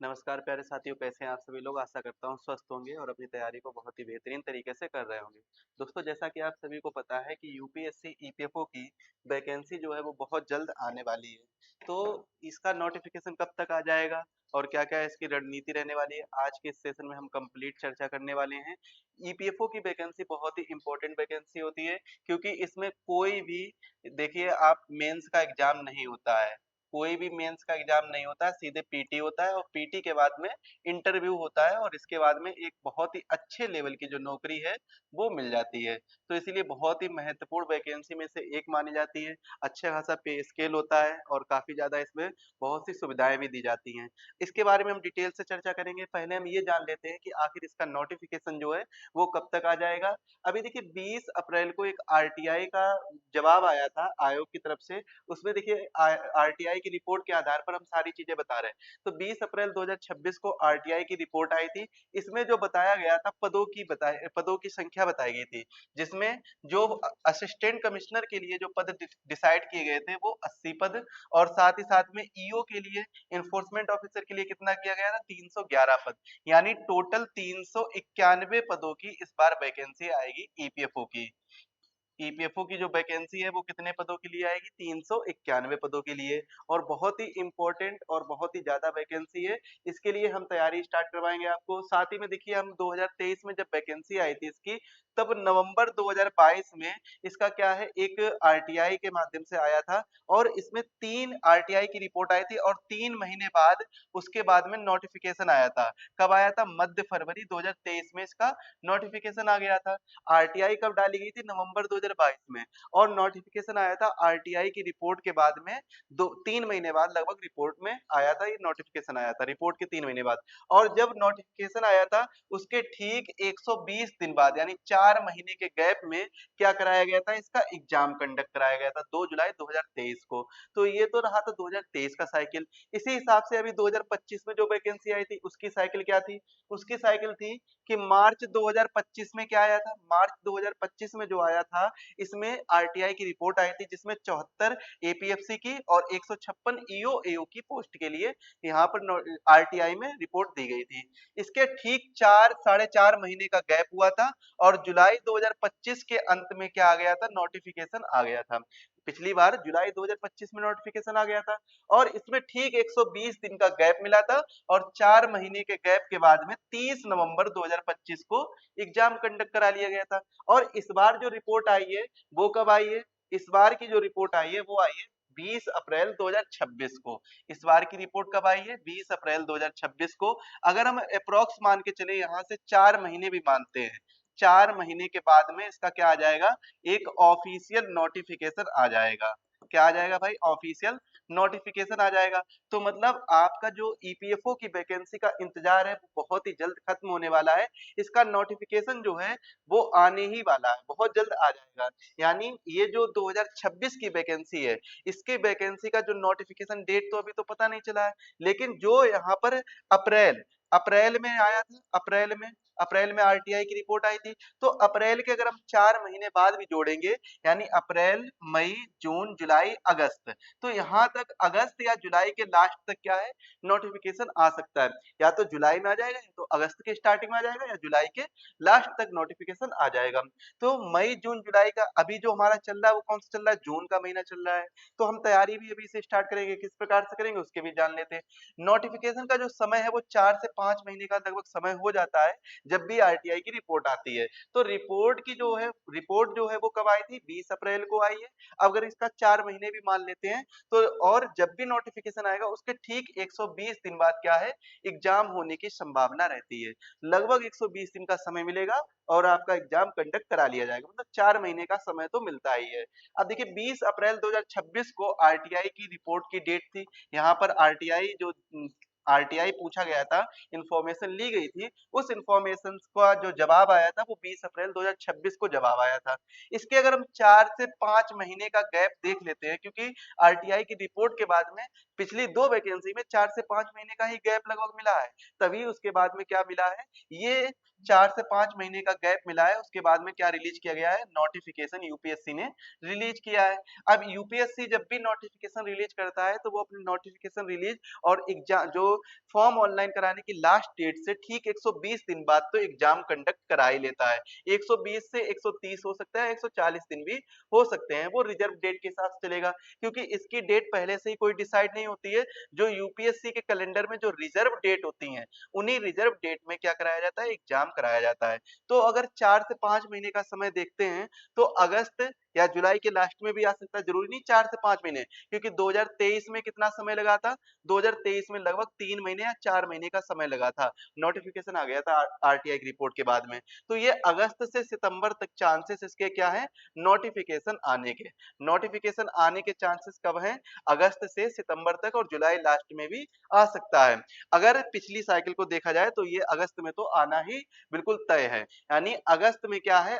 नमस्कार प्यारे साथियों, कैसे हैं आप सभी लोग? आशा करता हूँ स्वस्थ होंगे और अपनी तैयारी को बहुत ही बेहतरीन तरीके से कर रहे होंगे। दोस्तों, जैसा कि आप सभी को पता है कि यूपीएससी ईपीएफओ की वैकेंसी जो है वो बहुत जल्द आने वाली है। तो इसका नोटिफिकेशन कब तक आ जाएगा और क्या-क्या इसकी रणनीति रहने वाली है, आज के इस सेशन में हम कंप्लीट चर्चा करने वाले हैं। ईपीएफओ की वैकेंसी बहुत ही इंपॉर्टेंट वैकेंसी होती है, क्योंकि इसमें कोई भी देखिए आप मेंस का एग्जाम नहीं होता है। कोई भी मेंस का एग्जाम नहीं होता है, सीधे पीटी होता है और पीटी के बाद में इंटरव्यू होता है और इसके बाद में एक बहुत ही अच्छे लेवल की जो नौकरी है वो मिल जाती है। तो इसीलिए बहुत ही महत्वपूर्ण वैकेंसी में से एक मानी जाती है। अच्छा खासा पे स्केल होता है और काफी ज्यादा इसमें बहुत सी सुविधाएं भी दी जाती हैं। इसके बारे में हम डिटेल से चर्चा करेंगे। पहले हम ये जान लेते हैं कि आखिर इसका नोटिफिकेशन जो है वो कब तक आ जाएगा। अभी देखिए 20 अप्रैल को एक आरटीआई का जवाब आया था आयोग की तरफ से। उसमें देखिए आरटीआई की रिपोर्ट के आधार पर हम सारी चीजें बता रहे हैं। तो 20 अप्रैल 2026 को आरटीआई की रिपोर्ट आई थी। इसमें जो बताया गया था पदों की संख्या बताई गई थी, जिसमें जो असिस्टेंट कमिश्नर के लिए जो पद डिसाइड किए गए थे वो 80 पद, और साथ ही साथ में ईओ के लिए, इन्फोर्समेंट ऑफिसर के लिए कितना किया गया था, 311 पद। यानी टोटल 391 पदों की इस बार वैकेंसी आएगी ईपीएफओ की। ईपीएफओ की जो वैकेंसी है वो कितने पदों के लिए आएगी, 391 पदों के लिए। और बहुत ही इंपॉर्टेंट और बहुत ही ज्यादा वैकेंसी है। इसके लिए हम तैयारी स्टार्ट करवाएंगे आपको। साथ ही में देखिए हम 2023 में जब वैकेंसी आई थी इसकी, तब नवंबर 2022 में इसका क्या है, एक आरटीआई के माध्यम से आया था। और इसमें 3 आरटीआई की रिपोर्ट आई थी और 3 महीने बाद उसके बाद में नोटिफिकेशन आया था। कब आया था? मध्य फरवरी 2023 में इसका नोटिफिकेशन आ गया था। आरटीआई कब डाली गई थी? नवंबर 2022 में। और नोटिफिकेशन आया था आरटीआई की रिपोर्ट के बाद में, 2-3 महीने बाद लगभग रिपोर्ट में आया था, ये नोटिफिकेशन आया था रिपोर्ट के 3 महीने बाद। और जब नोटिफिकेशन आया था उसके ठीक 120 दिन बाद, यानी 4 महीने के गैप में क्या कराया गया था, इसका एग्जाम कंडक्ट कराया गया था 2 जुलाई 2023 को। तो ये तो रहा था 2023 का साइकिल। इसी हिसाब से अभी 2025 में जो वैकेंसी आई थी उसकी साइकिल क्या थी? उसकी साइकिल थी कि मार्च 2025 में क्या आया था, मार्च 2025 में जो आया था, इसमें आरटीआई की रिपोर्ट आई थी, जिसमें 74 एपीएफसी की और 156 ईओ एओ की पोस्ट के लिए यहाँ पर आरटीआई में रिपोर्ट दी गई थी। इसके ठीक 4 साढ़े 4 महीने का गैप हुआ था और जुलाई 2025 के अंत में क्या आ गया था, नोटिफिकेशन आ गया था। पिछली बार जुलाई 2025 में नोटिफिकेशन आ गया था और इसमें ठीक 120 दिन का गैप मिला था। और 4 महीने के गैप के बाद में 30 नवंबर 2025 को एग्जाम कंडक्ट करा लिया गया था। और इस बार जो रिपोर्ट आई है वो कब आई है? इस बार की जो रिपोर्ट आई है वो आई है 20 अप्रैल 2026 को। इस बार की रिपोर्ट कब आई है? 20 अप्रैल 2026 को। अगर हम अप्रोक्स मान के चले, यहाँ से 4 महीने भी मानते हैं, 4 महीने के बाद में इसका क्या आ जाएगा, एक ऑफिशियल नोटिफिकेशन आ जाएगा। क्या आ जाएगा भाई? ऑफिशियल नोटिफिकेशन आ जाएगा। तो मतलब आपका जो ईपीएफओ की वैकेंसी का इंतजार है वो बहुत ही जल्द खत्म होने वाला है। इसका नोटिफिकेशन जो है वो आने ही वाला है, बहुत जल्द आ जाएगा। यानी ये जो 2026 की वैकेंसी है, इसके वैकेंसी का जो नोटिफिकेशन डेट तो अभी तो पता नहीं चला है, लेकिन जो यहाँ पर अप्रैल अप्रैल में आया था, अप्रैल में आरटीआई की रिपोर्ट आई थी। तो अप्रैल के अगर हम 4 महीने बाद भी जोड़ेंगे, यानी अप्रैल, मई, जून, जुलाई, अगस्त, तो यहाँ तक अगस्त या जुलाई के लास्ट तक क्या है, नोटिफिकेशन आ सकता है। या तो जुलाई में आ जाएगा, या तो अगस्त के स्टार्टिंग में आ जाएगा, या जुलाई के लास्ट तक नोटिफिकेशन आ जाएगा। तो मई, जून, जुलाई का अभी जो हमारा चल रहा है वो कौन सा चल रहा है? जून का महीना चल रहा है। तो हम तैयारी भी अभी से स्टार्ट करेंगे, किस प्रकार से करेंगे उसके भी जान लेते हैं। नोटिफिकेशन का जो समय है वो 4 से 5 महीने का लगभग समय हो जाता है जब भी आरटीआई की रिपोर्ट आती है। तो रिपोर्ट जो है वो कब आई थी? 20 अप्रैल को आई है। अगर इसका 4 महीने भी मान लेते हैं तो, और जब भी नोटिफिकेशन आएगा उसके ठीक 120 दिन बाद क्या है, एग्जाम होने की संभावना रहती है। लगभग 120 दिन का समय मिलेगा और आपका एग्जाम कंडक्ट करा लिया जाएगा। मतलब 4 महीने का समय तो मिलता ही है। अब देखिए 20 अप्रैल 2026 को आरटीआई की रिपोर्ट की डेट थी। यहाँ पर आरटीआई पूछा गया था, इंफॉर्मेशन ली गई थी, उस इंफॉर्मेशन का जो जवाब आया था वो 20 अप्रैल 2026 को जवाब आया था। इसके अगर हम 4 से 5 महीने का गैप देख लेते हैं, क्योंकि आरटीआई की रिपोर्ट के बाद में पिछली 2 वैकेंसी में 4 से 5 महीने का ही गैप लगभग मिला है। तभी उसके बाद में क्या मिला है, ये 4 से 5 महीने का गैप मिला है। उसके बाद में क्या रिलीज किया गया है, नोटिफिकेशन यूपीएससी ने रिलीज किया है। अब यूपीएससी जब भी नोटिफिकेशन रिलीज करता है तो वो अपनी नोटिफिकेशन रिलीज और एग्जाम जो फॉर्म ऑनलाइन कराने की लास्ट डेट से ठीक 120 दिन बाद तो एग्जाम कंडक्ट करा ही लेता है। 120 से 130 हो सकता है, 140 दिन भी हो सकते हैं, वो रिजर्व डेट के हिसाब से चलेगा, क्योंकि इसकी डेट पहले से ही कोई डिसाइड नहीं होती है। जो यूपीएससी के कैलेंडर में जो रिजर्व डेट होती हैं, उन्हीं रिजर्व डेट में क्या कराया जाता है, एग्जाम कराया जाता है। तो अगर 4 से 5 महीने का समय देखते हैं तो अगस्त या जुलाई के लास्ट में भी आ सकता है, जरूरी नहीं 4 से 5 महीने, क्योंकि 2023 में कितना समय लगा था, 2023 में लगभग 3 महीने या 4 महीने का समय लगा था, नोटिफिकेशन आ गया था आरटीआई की रिपोर्ट के बाद में। तो ये अगस्त से सितंबर तक चांसेस इसके क्या है, नोटिफिकेशन आने के। नोटिफिकेशन आने के चांसेस कब हैं, अगस्त से सितंबर तक, और जुलाई लास्ट में भी आ सकता है। अगर पिछली साइकिल को देखा जाए तो ये अगस्त में तो आना ही बिल्कुल तय है। यानी अगस्त में क्या है,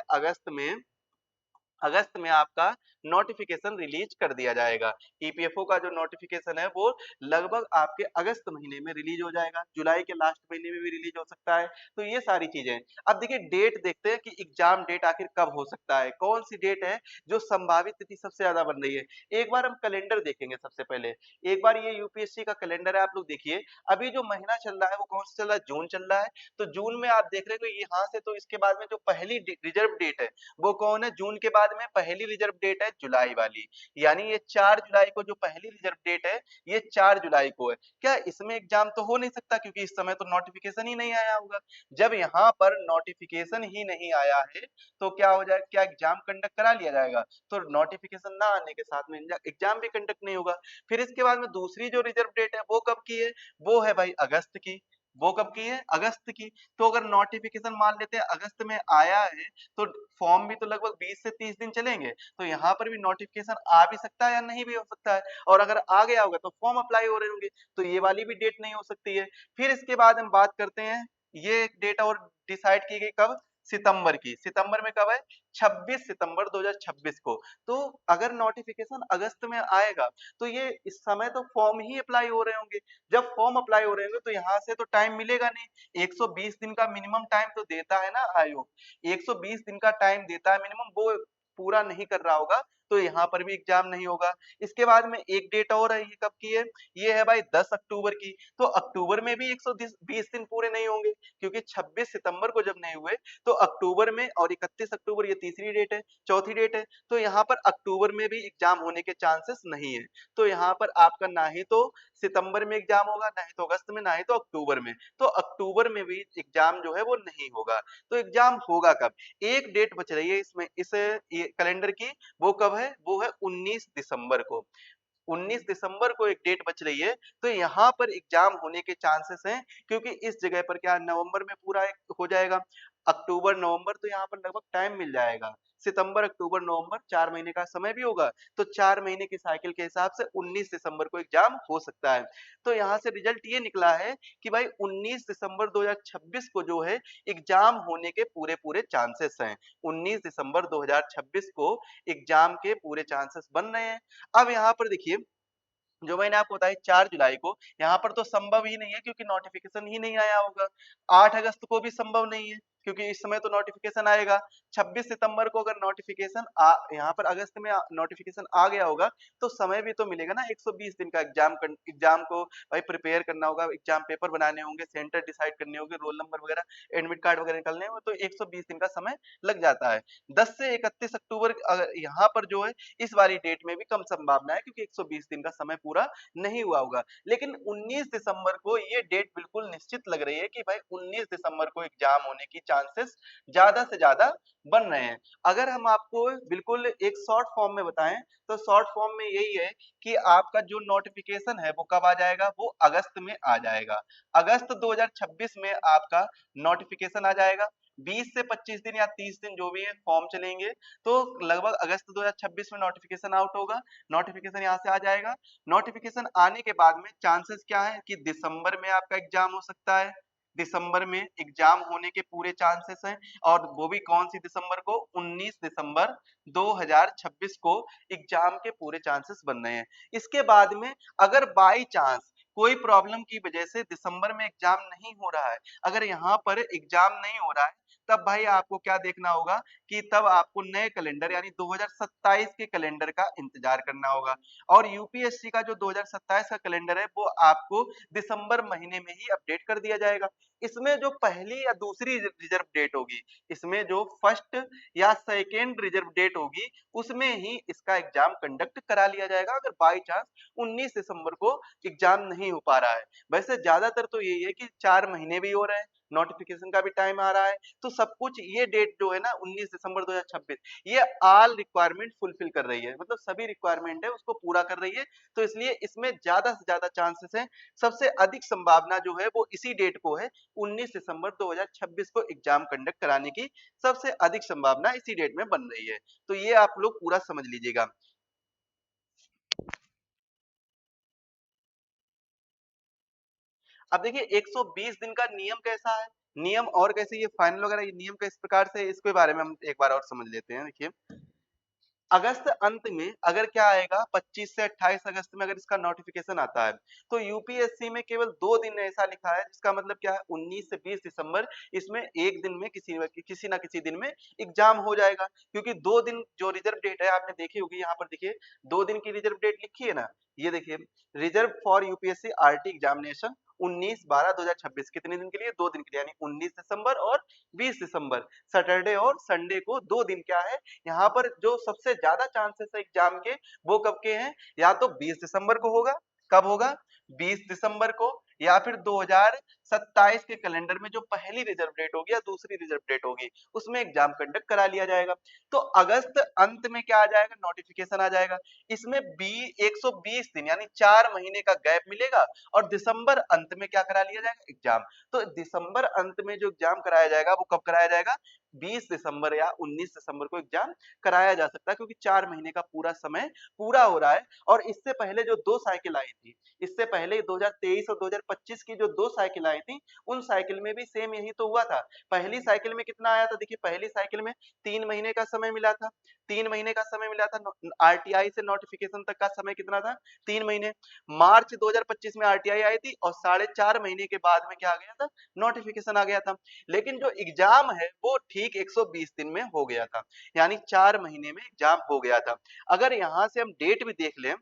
अगस्त में आपका नोटिफिकेशन रिलीज कर दिया जाएगा। ईपीएफओ का जो नोटिफिकेशन है वो लगभग आपके अगस्त महीने में रिलीज हो जाएगा, जुलाई के लास्ट महीने में भी रिलीज हो सकता है। तो ये सारी चीजें। अब देखिए डेट देखते हैं कि एग्जाम डेट आखिर कब हो सकता है, कौन सी डेट है जो संभावित तिथि सबसे ज्यादा बन रही है। एक बार हम कैलेंडर देखेंगे सबसे पहले। एक बार ये यूपीएससी का कैलेंडर है, आप लोग देखिए। अभी जो महीना चल रहा है वो कौन सा चल रहा है, जून चल रहा है। तो जून में आप देख रहे हो यहाँ से, तो इसके बाद में जो पहली रिजर्व डेट है वो कौन है, जून के बाद में पहली रिजर्व डेट है जुलाई वाली। यानी ये 4 जुलाई को जो पहली रिजर्व डेट है, ये 4 जुलाई को है। क्या इसमें एग्जाम तो हो नहीं सकता, क्योंकि इस समय तो नोटिफिकेशन ही नहीं आया होगा। जब यहाँ पर नोटिफिकेशन ही नहीं आया है तो क्या हो जाएगा, क्या एग्जाम कंडक्ट करा लिया जाएगा, तो नोटिफिकेशन ना आने के साथ में एग्जाम भी कंडक्ट नहीं होगा। फिर इसके बाद में दूसरी जो रिजर्व डेट है वो कब की है, वो है भाई अगस्त की। वो कब की है, अगस्त की। तो अगर नोटिफिकेशन मान लेते हैं अगस्त में आया है, तो फॉर्म भी तो लगभग 20 से 30 दिन चलेंगे, तो यहाँ पर भी नोटिफिकेशन आ भी सकता है या नहीं भी हो सकता है। और अगर आ गया होगा तो फॉर्म अप्लाई हो रहे होंगे, तो ये वाली भी डेट नहीं हो सकती है। फिर इसके बाद हम बात करते हैं, ये एक डेट और डिसाइड की गई कब, सितंबर की। सितंबर में कब है, 26 सितंबर 2026 को। तो अगर नोटिफिकेशन अगस्त में आएगा तो ये इस समय तो फॉर्म ही अप्लाई हो रहे होंगे। जब फॉर्म अप्लाई हो रहे होंगे तो यहाँ से तो टाइम मिलेगा नहीं। 120 दिन का मिनिमम टाइम तो देता है ना आयोग, 120 दिन का टाइम देता है मिनिमम, वो पूरा नहीं कर रहा होगा तो यहाँ पर भी एग्जाम नहीं होगा। इसके बाद में एक डेट और है, ये कब की है, ये है भाई 10 अक्टूबर की। तो अक्टूबर में भी 120 दिन पूरे नहीं होंगे, क्योंकि 26 सितंबर को जब नहीं हुए तो अक्टूबर में, और 31 अक्टूबर ये तीसरी डेट है, चौथी डेट है, तो यहाँ पर अक्टूबर में भी एग्जाम होने के चांसेस नहीं है। तो यहाँ पर आपका ना ही तो सितंबर में एग्जाम होगा, ना ही तो अगस्त में, ना ही तो अक्टूबर में। तो अक्टूबर में भी एग्जाम जो है वो नहीं होगा। तो एग्जाम होगा कब, एक डेट बच रही है इसमें, इस कैलेंडर की। वो कब है, वो है 19 दिसंबर को। 19 दिसंबर को एक डेट बच रही है। तो यहाँ पर एग्जाम होने के चांसेस हैं, क्योंकि इस जगह पर क्या नवंबर में पूरा हो जाएगा। अक्टूबर नवंबर तो यहाँ पर लगभग टाइम मिल जाएगा। सितंबर अक्टूबर नवंबर 4 महीने का समय भी होगा, तो 4 महीने की साइकिल के हिसाब से 19 दिसंबर को एग्जाम हो सकता है। तो यहाँ से रिजल्ट ये निकला है कि भाई 19 दिसंबर 2026 को जो है एग्जाम होने के पूरे पूरे चांसेस हैं। 19 दिसंबर 2026 को एग्जाम के पूरे चांसेस बन रहे हैं। अब यहाँ पर देखिए, जो मैंने आपको बताया 4 जुलाई को, यहाँ पर तो संभव ही नहीं है, क्योंकि नोटिफिकेशन ही नहीं आया होगा। 8 अगस्त को भी संभव नहीं है, क्योंकि इस समय तो नोटिफिकेशन आएगा। 26 सितंबर को अगर नोटिफिकेशन यहाँ पर अगस्त में नोटिफिकेशन आ गया होगा, तो समय भी तो मिलेगा ना 120 दिन का। एग्जाम को भाई प्रिपेयर करना होगा, एग्जाम पेपर बनाने होंगे, सेंटर डिसाइड करने होंगे, रोल नंबर वगैरह, एडमिट कार्ड वगैरह निकलने होंगे, तो 120 दिन का समय लग जाता है। 10 से 31 अक्टूबर यहाँ पर जो है इस वाली डेट में भी कम संभावना है, क्योंकि 120 दिन का समय पूरा नहीं हुआ होगा। लेकिन 19 दिसंबर को ये डेट बिल्कुल निश्चित लग रही है कि भाई 19 दिसंबर को एग्जाम होने की चांसेस ज्यादा से ज्यादा बन रहे हैं। अगर हम आपको बिल्कुल एक शॉर्ट फॉर्म में बताएं, तो शॉर्ट फॉर्म में यही है कि आपका जो नोटिफिकेशन है वो कब आ जाएगा, वो अगस्त में आ जाएगा। अगस्त 2026 में आपका नोटिफिकेशन आ जाएगा। 20 से 25 दिन या 30 दिन जो भी है फॉर्म चलेंगे, तो लगभग अगस्त 2026 में नोटिफिकेशन आउट होगा। नोटिफिकेशन यहाँ से आ जाएगा। नोटिफिकेशन आने के बाद में चांसेस क्या है कि दिसंबर में आपका एग्जाम हो सकता है। दिसंबर में एग्जाम होने के पूरे चांसेस हैं, और वो भी कौन सी दिसंबर को, 19 दिसंबर 2026 को एग्जाम के पूरे चांसेस बन रहे हैं। इसके बाद में अगर बाई चांस कोई प्रॉब्लम की वजह से दिसंबर में एग्जाम नहीं हो रहा है, अगर यहाँ पर एग्जाम नहीं हो रहा है, तब भाई आपको क्या देखना होगा कि तब आपको नए कैलेंडर यानी 2027 के कैलेंडर का इंतजार करना होगा। और यूपीएससी का जो 2027 का कैलेंडर है वो आपको दिसंबर महीने में ही अपडेट कर दिया जाएगा। इसमें जो पहली या दूसरी रिजर्व डेट होगी, इसमें जो फर्स्ट या सेकेंड रिजर्व डेट होगी, उसमें ही इसका एग्जाम कंडक्ट करा लिया जाएगा अगर बाई चांस 19 दिसंबर को एग्जाम नहीं हो पा रहा है। वैसे ज्यादातर तो यही है कि 4 महीने भी हो रहे हैं, नोटिफिकेशन का भी टाइम आ रहा है, तो सब कुछ ये डेट जो है ना 19 दिसंबर 2026 ये ऑल रिक्वायरमेंट फुलफिल कर रही है, मतलब सभी रिक्वायरमेंट है उसको पूरा कर रही है। तो इसलिए इसमें ज्यादा से ज्यादा चांसेस है, सबसे अधिक संभावना जो है वो इसी डेट को है, 19 दिसंबर 2026 को एग्जाम कंडक्ट कराने की सबसे अधिक संभावना इसी डेट में बन रही है। तो ये आप लोग पूरा समझ लीजिएगा। अब देखिए 120 दिन का नियम कैसा है, नियम और कैसे ये फाइनल वगैरह ये नियम किस प्रकार से, इसके बारे में हम एक बार और समझ लेते हैं। देखिए अगस्त अंत में अगर क्या आएगा, 25 से 28 अगस्त में अगर इसका नोटिफिकेशन आता है, तो यूपीएससी में केवल 2 दिन ऐसा लिखा है, जिसका मतलब क्या है 19 से 20 दिसंबर, इसमें एक दिन में किसी ना किसी दिन में एग्जाम हो जाएगा। क्योंकि 2 दिन जो रिजर्व डेट है आपने देखी होगी, यहाँ पर देखिए 2 दिन की रिजर्व डेट लिखी है ना, ये देखिए reserve for UPSC RT examination 19/12/2026 कितने दिन के लिए, 2 दिन के लिए, यानी 19 दिसंबर और 20 दिसंबर, सैटरडे और संडे को 2 दिन क्या है। यहाँ पर जो सबसे ज्यादा चांसेस है एग्जाम के वो कब के हैं, या तो 20 दिसंबर को होगा, कब होगा 20 दिसंबर को, या फिर 2027 के कैलेंडर में जो पहली रिजर्व डेट होगी या दूसरी रिजर्व डेट होगी उसमें एग्जाम कंडक्ट करा लिया जाएगा। तो अगस्त अंत में क्या आ जाएगा, नोटिफिकेशन आ जाएगा। इसमें बी 120 दिन यानी 4 महीने का गैप मिलेगा, और दिसंबर अंत में क्या करा लिया जाएगा, एग्जाम। तो दिसंबर अंत में जो एग्जाम कराया जाएगा वो कब कराया जाएगा, 20 दिसंबर या 19 दिसंबर को एग्जाम कराया जा सकता है, क्योंकि 4 महीने का पूरा समय पूरा हो रहा है। और इससे पहले जो 2 साइकिल आई थी, इससे पहले 2023 और 2025 की जो 2 साइकिल आई थी, उन साइकिल में भी सेम यही तो हुआ था। पहली साइकिल में कितना आया था, देखिए पहली साइकिल में 3 महीने का समय मिला था, 3 महीने का समय मिला था। आरटीआई से नोटिफिकेशन तक का समय कितना था, 3 महीने। मार्च 2025 में आरटीआई आई थी और 4.5 महीने के बाद में क्या आ गया था, नोटिफिकेशन आ गया था। लेकिन जो एग्जाम है वो ठीक 120 दिन में हो गया था, यानी 4 महीने में एग्जाम हो गया था। अगर यहां से हम डेट भी देख लें,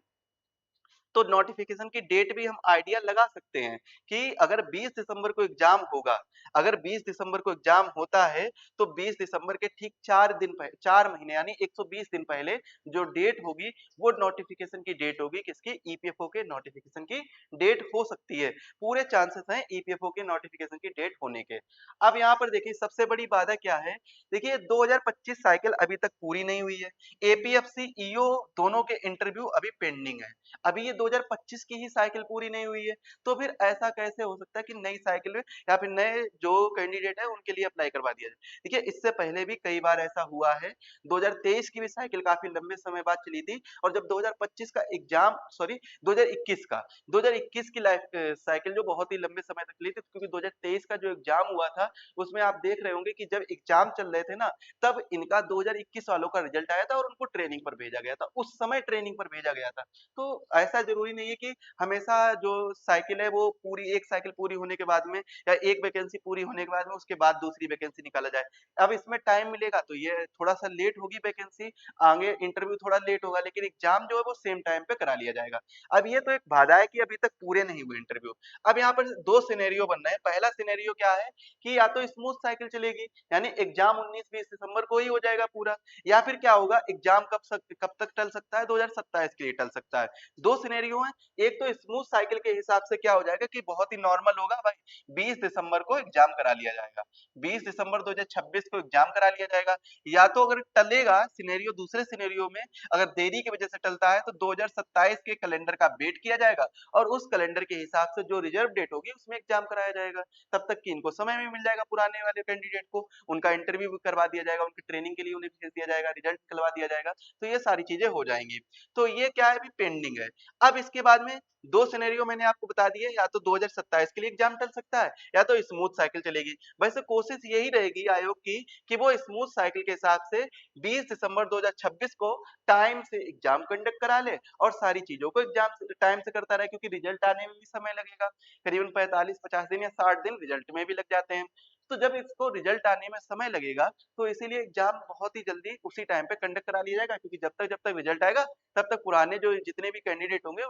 तो नोटिफिकेशन की डेट भी हम आइडिया लगा सकते हैं कि अगर 20 दिसंबर को एग्जाम होगा, अगर 20 दिसंबर को एग्जाम होता है, तो 20 दिसंबर के ठीक 4 दिन पहले, 4 महीने यानी 120 दिन पहले जो डेट होगी वो नोटिफिकेशन की डेट होगी, किसकी, ईपीएफओ के नोटिफिकेशन की डेट हो सकती है। पूरे चांसेस हैं ईपीएफओ के नोटिफिकेशन की डेट होने के। अब यहाँ पर देखिए सबसे बड़ी बाधा क्या है, देखिए 2025 साइकिल अभी तक पूरी नहीं हुई है, एपीएफसी ईओ दोनों के इंटरव्यू अभी पेंडिंग है, अभी ये 2025 की ही साइकिल पूरी नहीं हुई है। तो फिर ऐसा कैसे हो सकता है कि नई साइकिल में या फिर नए जो कैंडिडेट है उनके लिए अप्लाई करवा दिया जाए। देखिए इससे पहले भी कई बार ऐसा हुआ है, 2023 की भी साइकिल काफी लंबे समय बाद चली थी, और जब 2025 का एग्जाम, सॉरी 2021 का, 2021 की लाइफ साइकिल जो बहुत ही लंबे समय तक चली थी, क्योंकि 2023 का जो एग्जाम हुआ था उसमें आप देख रहे होंगे कि जब एग्जाम चल रहे थे ना, तब इनका 2021 वालों का रिजल्ट आया था और उनको ट्रेनिंग पर भेजा गया था, उस समय ट्रेनिंग पर भेजा गया था। तो ऐसा जरूरी नहीं है कि हमेशा जो साइकिल है वो पूरी, एक साइकिल पूरी होने के बाद में या एक वैकेंसी पूरी होने के बाद में उसके बाद दूसरी वैकेंसी निकाला जाए। अब इसमें टाइम मिलेगा तो ये थोड़ा सा लेट होगी वैकेंसी, आगे इंटरव्यू थोड़ा लेट होगा, लेकिन एग्जाम जो है वो सेम टाइम पे करा लिया जाएगा। अब ये तो एक बाधा है कि अभी तक पूरे नहीं हुए इंटरव्यू। अब यहाँ पर दो सिनेरियो बन रहे हैं, पहला सिनेरियो क्या है कि या तो स्मूथ साइकिल चलेगी, यानी एग्जाम 19-20 दिसंबर को ही हो जाएगा पूरा, या फिर क्या होगा एग्जाम कब तक टल सकता है, 2027 के लिए टल सकता है। दो सिनेरियो हैं, एक तो स्मूथ साइकिल के हिसाब से क्या हो जाएगा कि बहुत ही नॉर्मल होगा भाई, 20 दिसंबर को एग्जाम करा लिया जाएगा, 20 दिसंबर 2026 को एग्जाम करा लिया जाएगा। या तो अगर टलेगा सिनेरियो, दूसरे सिनेरियो में अगर देरी की वजह से टलता है तो 2027 के कैलेंडर का वेट किया जाएगा, और उस कैलेंडर के हिसाब से जो रिजर्व डेट होगी उसमें एग्जाम कराया जाएगा। तब तक कि इनको समय भी मिल जाएगा, पुराने वाले कैंडिडेट को उनका इंटरव्यू भी करवा दिया जाएगा, उनकी ट्रेनिंग के लिए उन्हें भेज दिया जाएगा, रिजल्ट निकलवा दिया जाएगा। तो ये सारी चीजें हो जाएंगी। तो ये क्या है, अभी पेंडिंग है। अब इसके बाद में दो सिनेरियो मैंने आपको बता दिए, या तो 2027 के लिए एग्जाम टल सकता है, या तो स्मूथ साइकिल चलेगी। वैसे कोशिश यही रहेगी आयोग की कि वो स्मूथ साइकिल के हिसाब से 20 दिसंबर 2026 को टाइम से एग्जाम कंडक्ट करा ले, और सारी चीजों को एग्जाम टाइम से करता रहे, क्योंकि रिजल्ट आने में भी समय लगेगा, करीबन 45-50 दिन या 60 दिन रिजल्ट में भी लग जाते हैं। तो जब इसको रिजल्ट आने में समय लगेगा, तो इसीलिए एग्जाम बहुत ही जल्दी उसी टाइम पे कंडक्ट करा लिया जाएगा, क्योंकि जब तक रिजल्ट आएगा तब तक पुराने जो जितने भी कैंडिडेट होंगे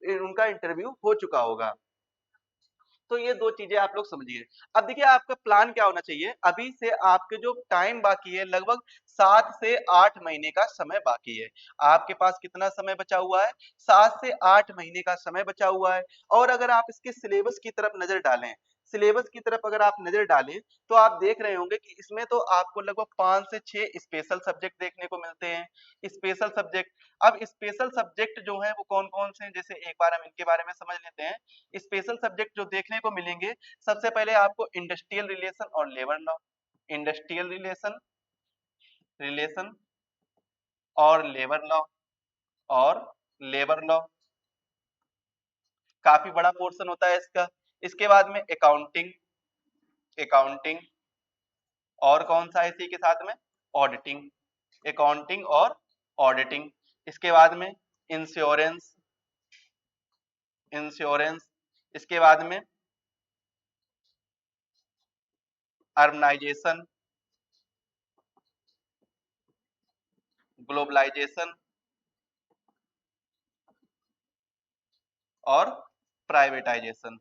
उनका इंटरव्यू हो चुका होगा। तो ये 2 चीज़ें आप लोग समझिए। अब देखिए आपका प्लान क्या होना चाहिए, अभी से आपके जो टाइम बाकी है लगभग 7 से 8 महीने का समय बाकी है। आपके पास कितना समय बचा हुआ है? 7 से 8 महीने का समय बचा हुआ है। और अगर आप इसके सिलेबस की तरफ नज़र डालें, सिलेबस की तरफ अगर आप नज़र डालें, तो आप देख रहे होंगे कि इसमें तो आपको लगभग 5 से 6 स्पेशल सब्जेक्ट देखने को मिलते हैं। स्पेशल सब्जेक्ट, अब स्पेशल सब्जेक्ट जो हैं वो कौन-कौन से हैं? जैसे एक बार हम इनके बारे में समझ लेते हैं। स्पेशल सब्जेक्ट जो देखने को मिलेंगे, सबसे पहले आपको इंडस्ट्रियल रिलेशन और labour law, industrial relation relation और लेबर लॉ, और लेबर लॉ काफी बड़ा पोर्शन होता है इसका। इसके बाद में अकाउंटिंग, अकाउंटिंग और कौन सा है इसी के साथ में? ऑडिटिंग, अकाउंटिंग और ऑडिटिंग। इसके बाद में इंश्योरेंस, इंश्योरेंस। इसके बाद में अर्बनाइजेशन, ग्लोबलाइजेशन और प्राइवेटाइजेशन।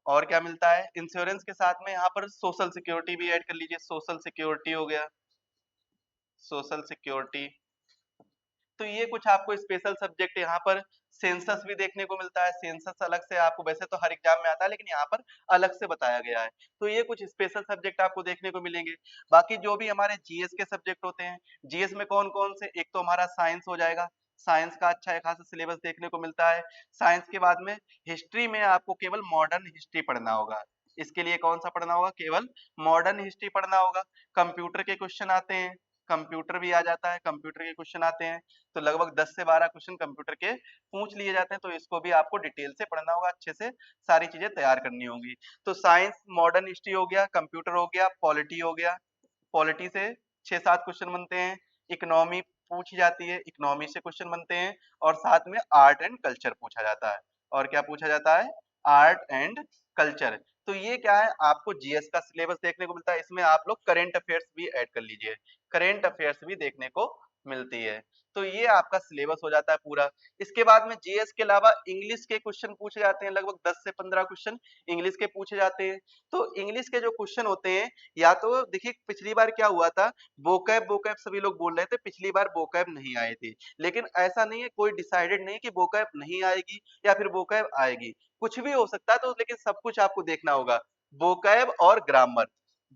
और क्या मिलता है इंश्योरेंस के साथ में? यहाँ पर सोशल सिक्योरिटी भी ऐड कर लीजिए, सोशल सिक्योरिटी हो गया, सोशल सिक्योरिटी। तो ये कुछ आपको स्पेशल सब्जेक्ट यहाँ पर। सेंसस भी देखने को मिलता है, सेंसस अलग से आपको, वैसे तो हर एग्जाम में आता है लेकिन यहाँ पर अलग से बताया गया है। तो ये कुछ स्पेशल सब्जेक्ट आपको देखने को मिलेंगे। बाकी जो भी हमारे जीएस के सब्जेक्ट होते हैं, जीएस में कौन कौन से? एक तो हमारा साइंस हो जाएगा, साइंस का अच्छा एक खासा सिलेबस देखने को मिलता है। साइंस के बाद में हिस्ट्री में आपको केवल मॉडर्न हिस्ट्री पढ़ना होगा। इसके लिए कौन सा पढ़ना होगा? केवल मॉडर्न हिस्ट्री पढ़ना होगा। कंप्यूटर के क्वेश्चन आते हैं, कंप्यूटर भी आ जाता है, कंप्यूटर के क्वेश्चन आते हैं, तो लगभग 10 से 12 क्वेश्चन कंप्यूटर के पूछ लिए जाते हैं, तो इसको भी आपको डिटेल से पढ़ना होगा, अच्छे से सारी चीजें तैयार करनी होंगी। तो साइंस, मॉडर्न हिस्ट्री हो गया, कंप्यूटर हो गया, पॉलिटी हो गया, पॉलिटी से 6-7 क्वेश्चन बनते हैं। इकोनॉमी पूछी जाती है, इकोनॉमी से क्वेश्चन बनते हैं। और साथ में आर्ट एंड कल्चर पूछा जाता है। और क्या पूछा जाता है? Art and culture. तो ये क्या है, आपको जीएस का सिलेबस देखने को मिलता है। इसमें आप लोग करंट अफेयर्स भी ऐड कर लीजिए, करंट अफेयर्स भी देखने को मिलती है। तो ये आपका सिलेबस हो जाता है पूरा। इसके बाद में जीएस के अलावा इंग्लिश के क्वेश्चन पूछे जाते हैं, लगभग 10 से 15 क्वेश्चन इंग्लिश के पूछे जाते हैं। तो इंग्लिश के जो क्वेश्चन होते हैं, या तो देखिए पिछली बार क्या हुआ था, वोकैब वोकैब सभी लोग बोल रहे थे, पिछली बार वोकैब नहीं आए थे। लेकिन ऐसा नहीं है, कोई डिसाइडेड नहीं कि वोकैब नहीं आएगी या फिर वोकैब आएगी, कुछ भी हो सकता है। तो लेकिन सब कुछ आपको देखना होगा, वोकैब और ग्रामर।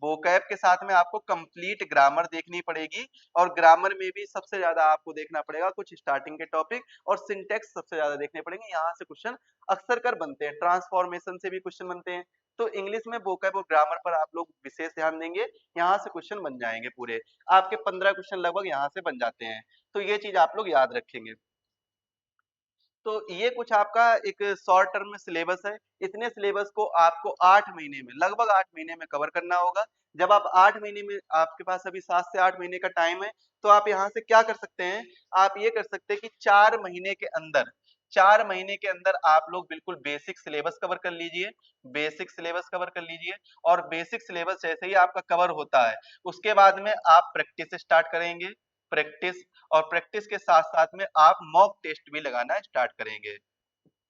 वोकैब के साथ में आपको कंप्लीट ग्रामर देखनी पड़ेगी, और ग्रामर में भी सबसे ज्यादा आपको देखना पड़ेगा कुछ स्टार्टिंग के टॉपिक, और सिंटेक्स सबसे ज्यादा देखने पड़ेंगे। यहाँ से क्वेश्चन अक्सर कर बनते हैं, ट्रांसफॉर्मेशन से भी क्वेश्चन बनते हैं। तो इंग्लिश में वोकैब और ग्रामर पर आप लोग विशेष ध्यान देंगे, यहाँ से क्वेश्चन बन जाएंगे पूरे। आपके 15 क्वेश्चन लगभग यहाँ से बन जाते हैं। तो ये चीज आप लोग याद रखेंगे। तो ये कुछ आपका एक शॉर्ट टर्म में सिलेबस है। इतने सिलेबस को आपको 8 महीने में, लगभग 8 महीने में कवर करना होगा। जब आप 8 महीने में, आपके पास अभी 7 से 8 महीने का टाइम है, तो आप यहाँ से क्या कर सकते हैं? आप ये कर सकते हैं कि 4 महीने के अंदर, 4 महीने के अंदर आप लोग बिल्कुल बेसिक सिलेबस कवर कर लीजिए, बेसिक सिलेबस कवर कर लीजिए। और बेसिक सिलेबस जैसे ही आपका कवर होता है, उसके बाद में आप प्रैक्टिस स्टार्ट करेंगे, प्रैक्टिस। और प्रैक्टिस के साथ साथ में आप मॉक टेस्ट भी लगाना स्टार्ट करेंगे,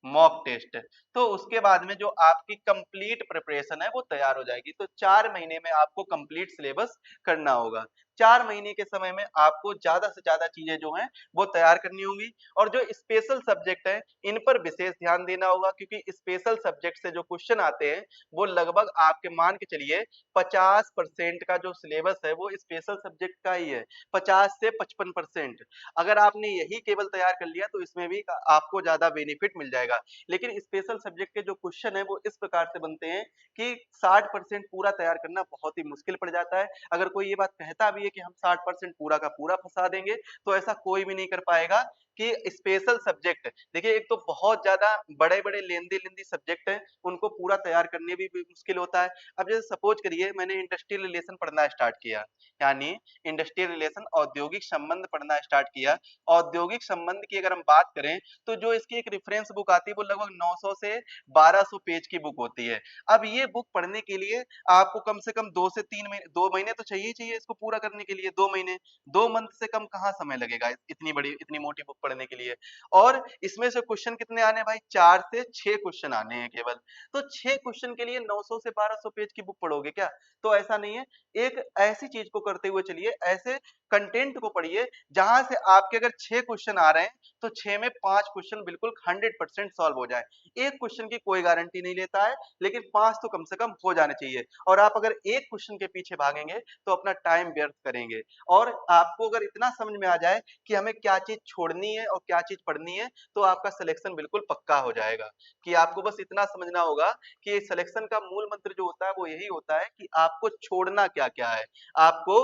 मॉक टेस्ट। तो उसके बाद में जो आपकी कंप्लीट प्रिपरेशन है वो तैयार हो जाएगी। तो 4 महीने में आपको कंप्लीट सिलेबस करना होगा। 4 महीने के समय में आपको ज्यादा से ज्यादा चीजें जो हैं वो तैयार करनी होंगी। और जो स्पेशल सब्जेक्ट है, इन पर विशेष ध्यान देना होगा, क्योंकि स्पेशल सब्जेक्ट से जो क्वेश्चन आते हैं वो लगभग आपके मान के चलिए 50% का जो सिलेबस है वो स्पेशल सब्जेक्ट का ही है, 50 से 55%। अगर आपने यही केवल तैयार कर लिया तो इसमें भी आपको ज्यादा बेनिफिट मिल जाएगा। लेकिन स्पेशल सब्जेक्ट के जो क्वेश्चन है वो इस प्रकार से बनते हैं कि 60% पूरा तैयार करना बहुत ही मुश्किल पड़ जाता है। अगर कोई ये बात कहता भी है कि हम 60% पूरा का पूरा फंसा देंगे, तो ऐसा कोई भी नहीं कर पाएगा। कि स्पेशल सब्जेक्ट, देखिए एक तो बहुत ज़्यादा बड़े-बड़े लेंदी-लेंदी सब्जेक्ट हैं, उनको पूरा तैयार करने भी मुश्किल होता है। अब जैसे सपोज़ करिए मैंने इंडस्ट्रियल रिलेशन पढ़ना स्टार्ट किया, यानी इंडस्ट्रियल रिलेशन औद्योगिक संबंध पढ़ना स्टार्ट किया। औद्योगिक संबंध की अगर हम बात करें, तो जो इसकी एक रेफरेंस बुक आती है वो लगभग 900 से 1200 पेज की बुक होती है। अब ये बुक पढ़ने के लिए आपको कम से कम 2 से 3 महीने, 2 महीने तो चाहिए ही चाहिए इसको पूरा करने के लिए, 2 महीने, 2 मंथ से कम कहाँ समय लगेगा इतनी बड़ी, इतनी मोटी बुक पढ़ने के लिए। और इसमें से क्वेश्चन कितने आने हैं भाई, 4 से 6 क्वेश्चन आने हैं केवल। तो 6 क्वेश्चन के लिए 900 से 1200 पेज की बुक पढ़ोगे क्या? तो ऐसा नहीं है। एक ऐसी चीज को करते हुए चलिए, ऐसे कंटेंट को पढ़िए जहां से आपके अगर 6 क्वेश्चन आ रहे हैं, तो 6 में 5 क्वेश्चन बिल्कुल 100% सॉल्व हो जाए। एक क्वेश्चन की कोई गारंटी नहीं लेता है, लेकिन 5 तो कम से कम हो जाने चाहिए। और आप अगर एक क्वेश्चन के पीछे भागेंगे तो अपना टाइम व्यर्थ करेंगे। और आपको अगर इतना समझ में आ जाए कि हमें क्या चीज छोड़नी है और क्या चीज पढ़नी है, तो आपका सिलेक्शन बिल्कुल पक्का हो जाएगा। कि आपको बस इतना समझना होगा कि सिलेक्शन का मूल मंत्र जो होता है वो यही होता है कि आपको छोड़ना क्या क्या है, आपको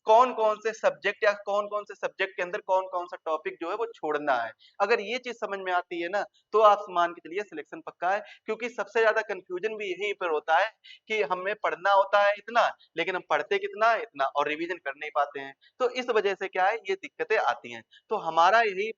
कौन कौन से सब्जेक्ट या कौन कौन से सब्जेक्ट के अंदर कौन कौन सा टॉपिक जो है वो छोड़ना है। अगर ये चीज समझ में आती है ना, तो आप मान के चलिए सिलेक्शन पक्का है। क्योंकि सबसे ज्यादा कंफ्यूजन भी यहीं पर होता है कि हमें पढ़ना होता है इतना, लेकिन हम पढ़ते कितना है इतना, और रिवीजन कर नहीं पाते हैं। तो इस वजह से क्या है, ये दिक्कतें आती हैं। तो हमारा यही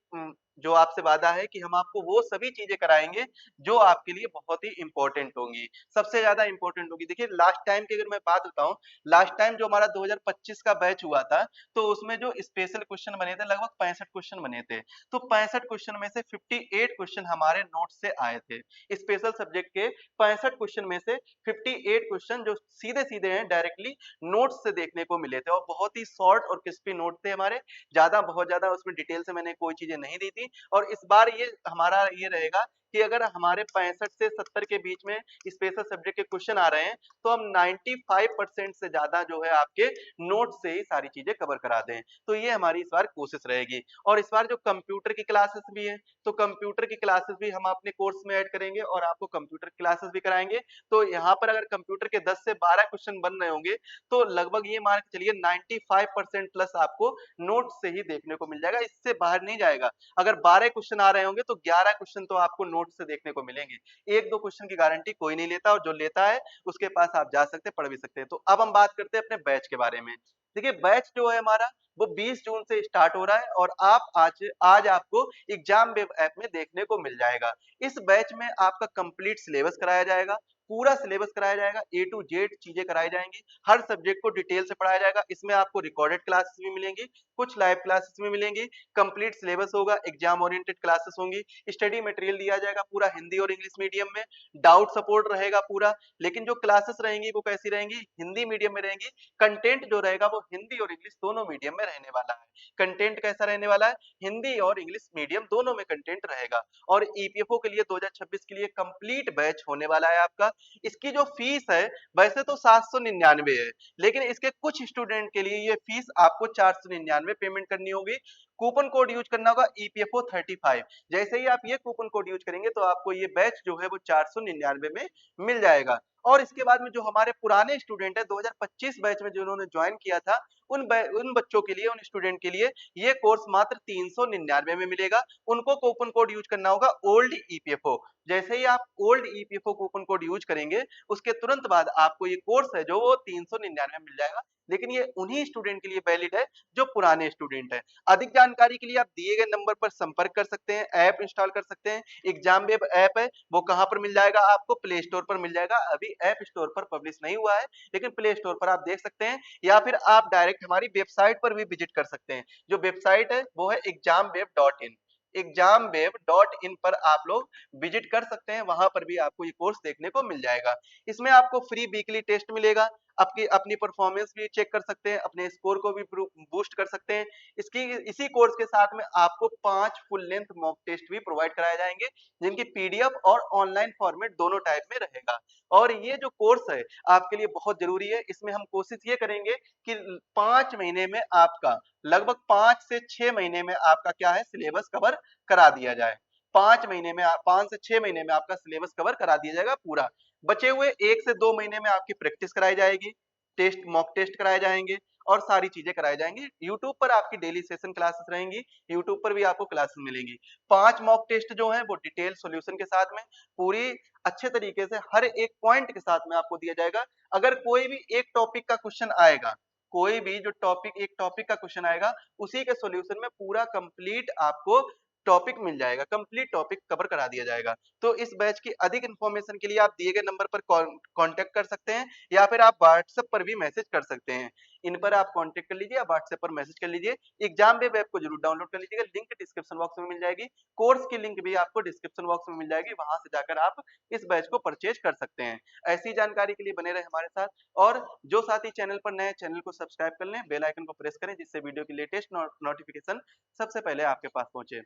जो आपसे वादा है कि हम आपको वो सभी चीजें कराएंगे जो आपके लिए बहुत ही इंपॉर्टेंट होंगी, सबसे ज्यादा इंपॉर्टेंट होगी। देखिए लास्ट टाइम की अगर मैं बात बताऊं, लास्ट टाइम जो हमारा 2025 का बैच हुआ था, तो उसमें जो स्पेशल क्वेश्चन बने थे लगभग 65 क्वेश्चन बने थे। तो 65 क्वेश्चन में से 58 क्वेश्चन हमारे नोट से आए थे। स्पेशल सब्जेक्ट के 65 क्वेश्चन में से 58 क्वेश्चन जो सीधे सीधे हैं डायरेक्टली नोट से देखने को मिले थे, और बहुत ही शॉर्ट और क्रिस्पी नोट थे हमारे। बहुत ज्यादा उसमें डिटेल से मैंने कोई चीजें नहीं दी थी। और इस बार ये हमारा ये रहेगा कि अगर हमारे 65 से 70 के बीच में स्पेशल सब्जेक्ट के क्वेश्चन आ रहे हैं, तो हम 95% से ज्यादा जो है आपके नोट से ही सारी चीजें कवर करा दें। तो ये हमारी इस बार कोशिश रहेगी। और इस बार जो कंप्यूटर की क्लासेस भी है, तो कंप्यूटर की क्लासेस भी हम अपने कोर्स में ऐड करेंगे और आपको कंप्यूटर क्लासेस भी कराएंगे। तो यहाँ पर अगर कंप्यूटर के 10 से 12 क्वेश्चन बन रहे होंगे, तो लगभग ये मान के चलिए 95% प्लस आपको नोट से ही देखने को मिल जाएगा, इससे बाहर नहीं जाएगा। अगर 12 क्वेश्चन आ रहे होंगे तो 11 क्वेश्चन तो आपको नोट से देखने को मिलेंगे। एक दो क्वेश्चन की गारंटी कोई नहीं लेता, और जो लेता है उसके पास आप जा सकते हैं, पढ़ भी सकते हैं। तो अब हम बात करते हैं अपने बैच के बारे में। देखिए बैच जो है हमारा वो 20 जून से स्टार्ट हो रहा है, और आप आज आज आपको एग्जाम वेब ऐप में देखने को मिल जाएगा। इस बैच में आपका कंप्लीट सिलेबस कराया जाएगा, पूरा सिलेबस कराया जाएगा, ए टू जेड चीजें कराई जाएंगी, हर सब्जेक्ट को डिटेल से पढ़ाया जाएगा। इसमें आपको रिकॉर्डेड क्लासेस भी मिलेंगी, कुछ लाइव क्लासेस भी मिलेंगी, कंप्लीट सिलेबस होगा, एग्जाम ओरिएंटेड क्लासेस होंगी, स्टडी मटेरियल दिया जाएगा पूरा हिंदी और इंग्लिश मीडियम में, डाउट सपोर्ट रहेगा पूरा। लेकिन जो क्लासेस रहेंगी वो कैसी रहेंगी, हिंदी मीडियम में रहेंगी। कंटेंट जो रहेगा वो हिंदी और इंग्लिश दोनों मीडियम में रहने वाला है। कंटेंट कैसा रहने वाला है, हिंदी और इंग्लिश मीडियम दोनों में कंटेंट रहेगा। और ईपीएफओ के लिए 2026 के लिए कंप्लीट बैच होने वाला है आपका। इसकी जो फीस है वैसे तो 799 है, लेकिन इसके कुछ स्टूडेंट के लिए ये फीस आपको 499 पेमेंट करनी होगी। कूपन कोड यूज करना होगा ईपीएफओ 35। जैसे ही आप ये कूपन कोड यूज करेंगे तो आपको ये बैच जो है वो 499 में मिल जाएगा। और इसके बाद में जो हमारे पुराने स्टूडेंट है 2025 बैच में जिन्होंने ज्वाइन किया था, उन बच्चों के लिए, उन स्टूडेंट के लिए ये कोर्स मात्र 399 में मिलेगा। उनको कूपन कोड यूज करना होगा ओल्ड ईपीएफओ। जैसे ही आप old EPFO coupon code use करेंगे, उसके तुरंत बाद आपको ये कोर्स है जो वो 399 में मिल जाएगा। लेकिन ये उन्हीं स्टूडेंट के लिए वैलिड है जो पुराने स्टूडेंट है। अधिक जानकारी के लिए आप दिए गए नंबर पर संपर्क कर सकते हैं, ऐप इंस्टॉल कर सकते हैं। एग्जाम वेब ऐप है वो कहां पर मिल जाएगा, आपको प्ले स्टोर पर मिल जाएगा। अभी ऐप स्टोर पर पब्लिश नहीं हुआ है, लेकिन प्ले स्टोर पर आप देख सकते हैं, या फिर आप डायरेक्ट हमारी वेबसाइट पर भी विजिट कर सकते हैं। जो वेबसाइट है वो है examweb.in। examweb.in पर आप लोग विजिट कर सकते हैं, वहां पर भी आपको ये कोर्स देखने को मिल जाएगा। इसमें आपको फ्री वीकली टेस्ट मिलेगा, आपकी अपनी परफॉर्मेंस भी चेक कर सकते हैं, अपने स्कोर को भी बूस्ट कर सकते हैं। इसकी इसी कोर्स के साथ में आपको 5 फुल लेंथ मॉक टेस्ट भी प्रोवाइड कराए जाएंगे, जिनकी पीडीएफ और ऑनलाइन फॉर्मेट दोनों टाइप में रहेगा। और ये जो कोर्स है आपके लिए बहुत जरूरी है। इसमें हम कोशिश ये करेंगे कि 5 महीने में आपका, लगभग 5 से 6 महीने में आपका क्या है, सिलेबस कवर करा दिया जाए। 5 से 6 महीने में आपका सिलेबस कवर करा दिया जाएगा पूरा। बचे हुए 1 से 2 महीने में आपकी प्रैक्टिस कराई जाएगी, टेस्ट मॉक टेस्ट कराए जाएंगे, और सारी चीजें कराई जाएंगी। यूट्यूब पर आपकी डेली सेशन क्लासेस रहेंगी, यूट्यूब पर भी आपको क्लासेस मिलेंगी। 5 मॉक टेस्ट जो है वो डिटेल सॉल्यूशन के साथ में पूरी अच्छे तरीके से हर एक पॉइंट के साथ में आपको दिया जाएगा। अगर कोई भी एक टॉपिक का क्वेश्चन आएगा, कोई भी जो टॉपिक एक टॉपिक का क्वेश्चन आएगा, उसी के सॉल्यूशन में पूरा कंप्लीट आपको टॉपिक मिल जाएगा, कंप्लीट टॉपिक कवर करा दिया जाएगा। तो इस बैच की अधिक इंफॉर्मेशन के लिए आप दिए गए नंबर पर कांटेक्ट कर सकते हैं, या फिर आप व्हाट्सएप पर भी मैसेज कर सकते हैं। इन पर आप कांटेक्ट कर लीजिए या व्हाट्सएप पर मैसेज कर लीजिए। एग्जाम वेब ऐप को जरूर डाउनलोड कर लीजिएगा, लिंक डिस्क्रिप्शन बॉक्स में मिल जाएगी। कोर्स की लिंक भी आपको डिस्क्रिप्शन बॉक्स में मिल जाएगी, वहां से जाकर आप इस बैच को परचेज कर सकते हैं। ऐसी जानकारी के लिए बने रहे हमारे साथ। और जो साथी चैनल पर नए, चैनल को सब्सक्राइब कर लें, बेल आइकन को प्रेस करें, जिससे वीडियो की लेटेस्ट नोटिफिकेशन सबसे पहले आपके पास पहुंचे।